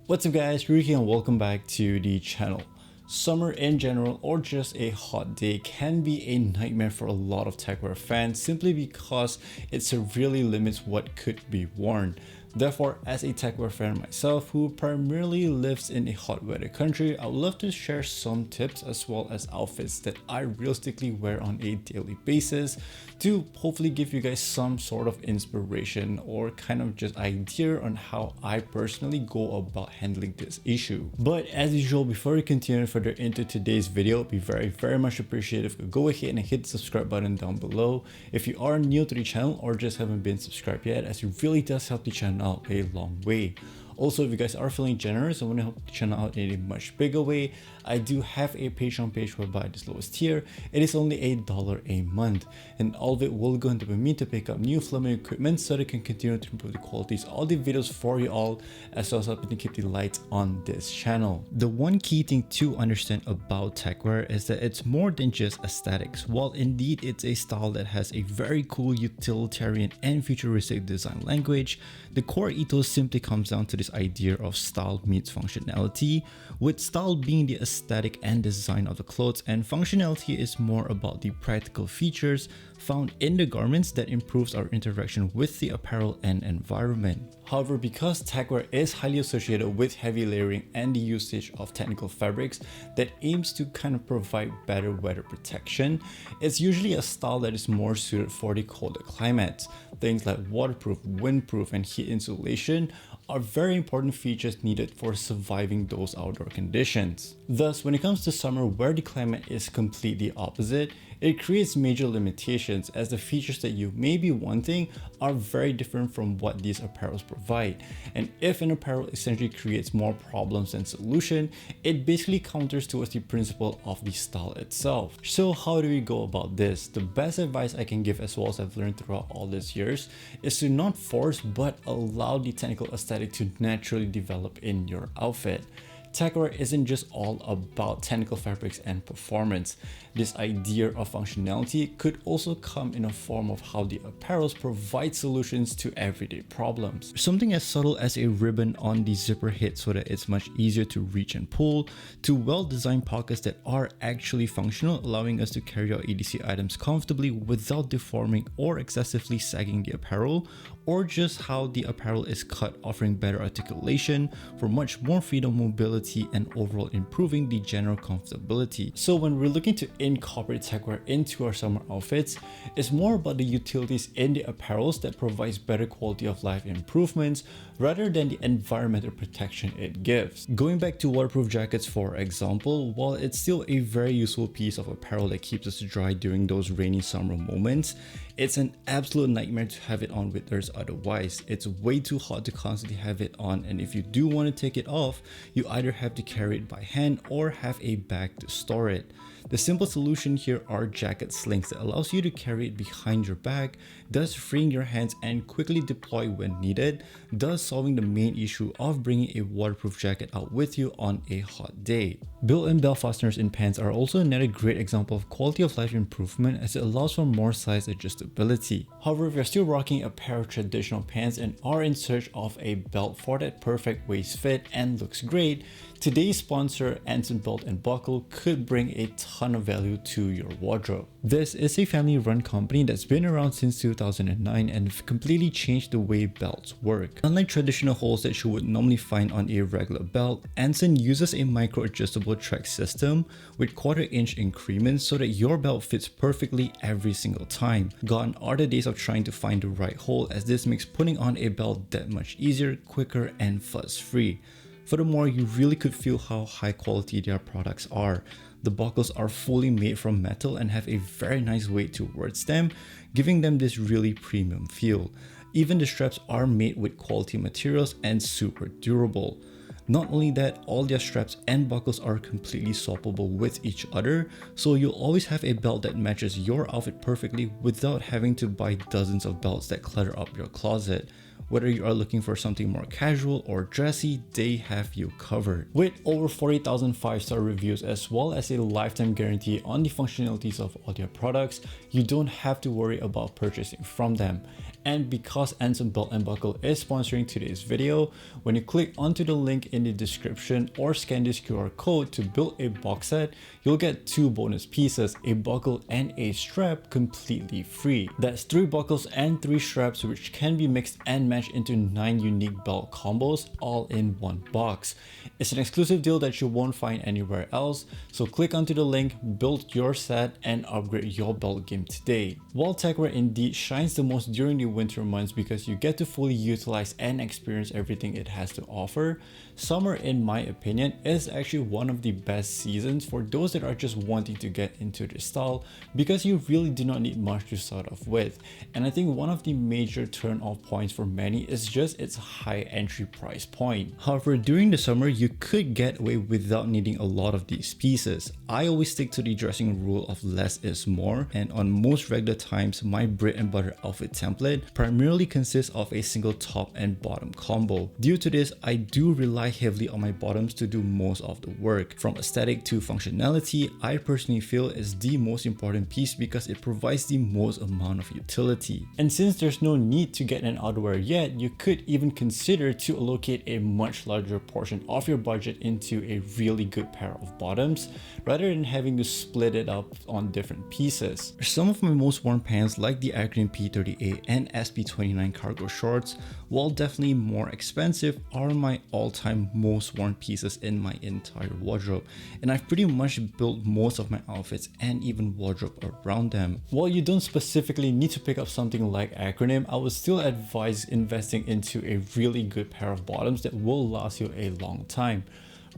What's up guys, Ruki and welcome back to the channel. Summer in general or just a hot day can be a nightmare for a lot of techwear fans simply because it severely limits what could be worn. Therefore, as a techwear fan myself who primarily lives in a hot weather country, I would love to share some tips as well as outfits that I realistically wear on a daily basis to hopefully give you guys some sort of inspiration or kind of just idea on how I personally go about handling this issue. But as usual, before we continue further into today's video, it'd be very much appreciated if you go ahead and hit the subscribe button down below if you are new to the channel or just haven't been subscribed yet, as it really does help the channel out a long way. Also, if you guys are feeling generous and want to help the channel out in a much bigger way, I do have a Patreon page whereby this lowest tier, it is only $1 a month, and all of it will go into me to pick up new filming equipment so that I can continue to improve the qualities of all the videos for you all, as well as helping to keep the lights on this channel. The one key thing to understand about techwear is that it's more than just aesthetics. While indeed it's a style that has a very cool utilitarian and futuristic design language, the core ethos simply comes down to this idea of style meets functionality, with style being the aesthetic and design of the clothes, and functionality is more about the practical features found in the garments that improves our interaction with the apparel and environment. However, because techwear is highly associated with heavy layering and the usage of technical fabrics that aims to kind of provide better weather protection, it's usually a style that is more suited for the colder climates. Things like waterproof, windproof, and heat insulation are very important features needed for surviving those outdoor conditions. Thus, when it comes to summer where the climate is completely opposite, it creates major limitations as the features that you may be wanting are very different from what these apparels provide. And if an apparel essentially creates more problems than solution, it basically counters towards the principle of the style itself. So how do we go about this? The best advice I can give, as well as I've learned throughout all these years, is to not force but allow the technical aesthetic to naturally develop in your outfit. Techwear isn't just all about technical fabrics and performance. This idea of functionality could also come in a form of how the apparels provide solutions to everyday problems. Something as subtle as a ribbon on the zipper hit so that it's much easier to reach and pull, to well-designed pockets that are actually functional, allowing us to carry our EDC items comfortably without deforming or excessively sagging the apparel, or just how the apparel is cut, offering better articulation for much more freedom, mobility, and overall improving the general comfortability. So when we're looking to incorporate techwear into our summer outfits, it's more about the utilities in the apparels that provides better quality of life improvements rather than the environmental protection it gives. Going back to waterproof jackets, for example, while it's still a very useful piece of apparel that keeps us dry during those rainy summer moments, it's an absolute nightmare to have it on winters otherwise. It's way too hot to constantly have it on, and if you do want to take it off, you either have to carry it by hand or have a bag to store it. The simple solution here are jacket slings that allows you to carry it behind your back, thus freeing your hands and quickly deploy when needed, thus solving the main issue of bringing a waterproof jacket out with you on a hot day. Built-in belt fasteners in pants are also another great example of quality of life improvement, as it allows for more size adjustability. However, if you're still rocking a pair of traditional pants and are in search of a belt for that perfect waist fit and looks great, today's sponsor, Anson Belt and Buckle, could bring a ton of value to your wardrobe. This is a family-run company that's been around since 2009 and completely changed the way belts work. Unlike traditional holes that you would normally find on a regular belt, Anson uses a micro-adjustable track system with quarter-inch increments so that your belt fits perfectly every single time. Gone are the days of trying to find the right hole, as this makes putting on a belt that much easier, quicker, and fuss-free. Furthermore, you really could feel how high quality their products are. The buckles are fully made from metal and have a very nice weight towards them, giving them this really premium feel. Even the straps are made with quality materials and super durable. Not only that, all their straps and buckles are completely swappable with each other, so you'll always have a belt that matches your outfit perfectly without having to buy dozens of belts that clutter up your closet. Whether you are looking for something more casual or dressy, they have you covered. With over 40,000 5-star reviews as well as a lifetime guarantee on the functionalities of all their products, you don't have to worry about purchasing from them. And because Anson Belt and Buckle is sponsoring today's video, when you click onto the link in the description or scan this QR code to build a box set, you'll get 2 bonus pieces, a buckle and a strap, completely free. That's 3 buckles and 3 straps, which can be mixed and matched into 9 unique belt combos all in one box. It's an exclusive deal that you won't find anywhere else, so click onto the link, build your set, and upgrade your belt game today. While Techwear indeed shines the most during the winter months because you get to fully utilize and experience everything it has to offer, summer, in my opinion, is actually one of the best seasons for those that are just wanting to get into this style because you really do not need much to start off with. And I think one of the major turn off points for many is just its high entry price point. However, during the summer, you could get away without needing a lot of these pieces. I always stick to the dressing rule of less is more, and on most regular times, my bread and butter outfit template primarily consists of a single top and bottom combo. Due to this, I do rely heavily on my bottoms to do most of the work. From aesthetic to functionality, I personally feel is the most important piece because it provides the most amount of utility. And since there's no need to get an outerwear yet, you could even consider to allocate a much larger portion of your budget into a really good pair of bottoms rather than having to split it up on different pieces. Some of my most worn pants, like the Acronym P30A and SP29 cargo shorts, while definitely more expensive, are my all-time most worn pieces in my entire wardrobe, and I've pretty much built most of my outfits and even wardrobe around them. While you don't specifically need to pick up something like Acronym, I would still advise investing into a really good pair of bottoms that will last you a long time.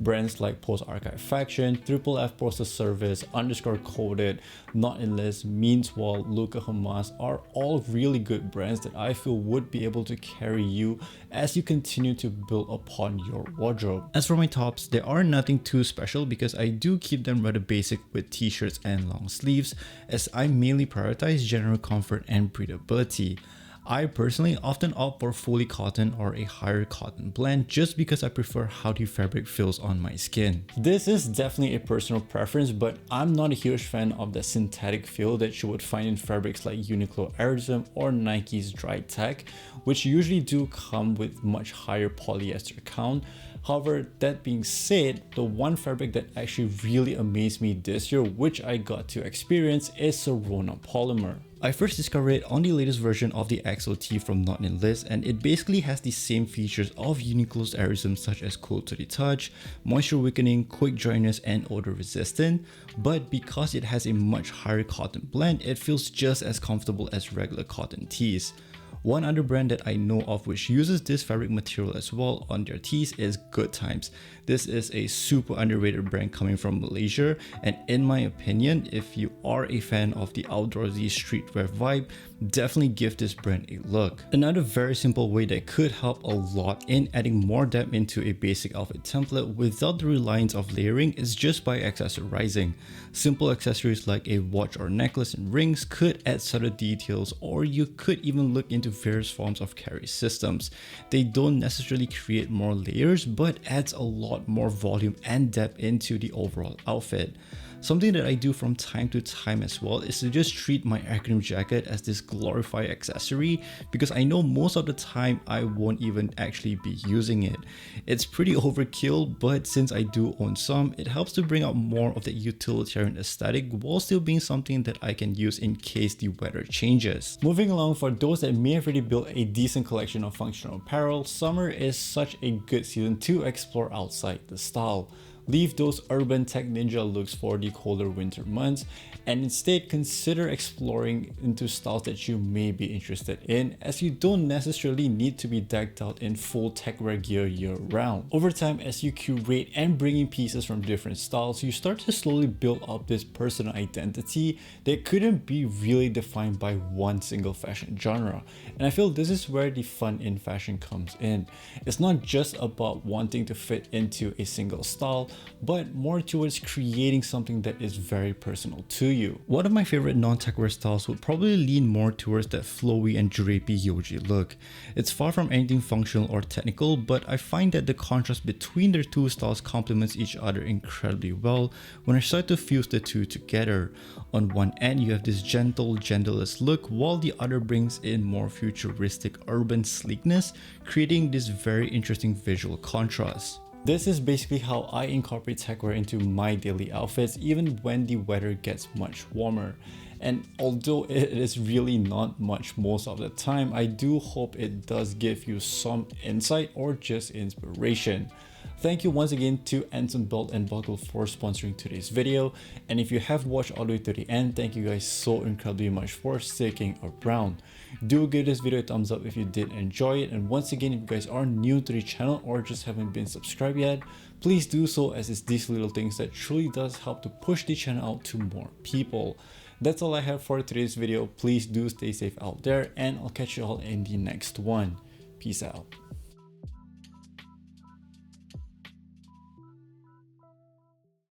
Brands like Post Archive Faction, Triple F Postal Service, Underscore Coded, Not In List, Meanswall, Luca Hamas are all really good brands that I feel would be able to carry you as you continue to build upon your wardrobe. As for my tops, they are nothing too special because I do keep them rather basic with t-shirts and long sleeves, as I mainly prioritize general comfort and breathability. I personally often opt for fully cotton or a higher cotton blend just because I prefer how the fabric feels on my skin. This is definitely a personal preference, but I'm not a huge fan of the synthetic feel that you would find in fabrics like Uniqlo Aerism or Nike's Dry Tech, which usually do come with much higher polyester count. However, that being said, the one fabric that actually really amazed me this year, which I got to experience, is Sorona polymer. I first discovered it on the latest version of the XOT from Not In List, and it basically has the same features of Uniqlo's Aerism, such as cool to the touch, moisture wickening, quick dryness, and odor resistant, but because it has a much higher cotton blend, it feels just as comfortable as regular cotton tees. One other brand that I know of which uses this fabric material as well on their tees is Good Times. This is a super underrated brand coming from Malaysia, and in my opinion, if you are a fan of the outdoorsy streetwear vibe, definitely give this brand a look. Another very simple way that could help a lot in adding more depth into a basic outfit template without the reliance of layering is just by accessorizing. Simple accessories like a watch or necklace and rings could add subtle details, or you could even look into various forms of carry systems. They don't necessarily create more layers, but adds a lot more volume and depth into the overall outfit. Something that I do from time to time as well is to just treat my Acronym jacket as this glorified accessory, because I know most of the time I won't even actually be using it. It's pretty overkill, but since I do own some, it helps to bring out more of the utilitarian aesthetic while still being something that I can use in case the weather changes. Moving along, for those that may have already built a decent collection of functional apparel, summer is such a good season to explore outside the style. Leave those urban tech ninja looks for the colder winter months and instead consider exploring into styles that you may be interested in, as you don't necessarily need to be decked out in full techwear gear year round. Over time, as you curate and bring in pieces from different styles, you start to slowly build up this personal identity that couldn't be really defined by one single fashion genre. And I feel this is where the fun in fashion comes in. It's not just about wanting to fit into a single style, but more towards creating something that is very personal to you. One of my favorite non-techwear styles would probably lean more towards that flowy and drapey yoji look. It's far from anything functional or technical, but I find that the contrast between their two styles complements each other incredibly well when I start to fuse the two together. On one end you have this gentle, genderless look, while the other brings in more futuristic urban sleekness, creating this very interesting visual contrast. This is basically how I incorporate techwear into my daily outfits even when the weather gets much warmer. And although it is really not much most of the time, I do hope it does give you some insight or just inspiration. Thank you once again to Anson Belt and Buckle for sponsoring today's video. And if you have watched all the way to the end, thank you guys so incredibly much for sticking around. Do give this video a thumbs up if you did enjoy it. And once again, if you guys are new to the channel or just haven't been subscribed yet, please do so, as it's these little things that truly does help to push the channel out to more people. That's all I have for today's video. Please do stay safe out there, and I'll catch you all in the next one. Peace out.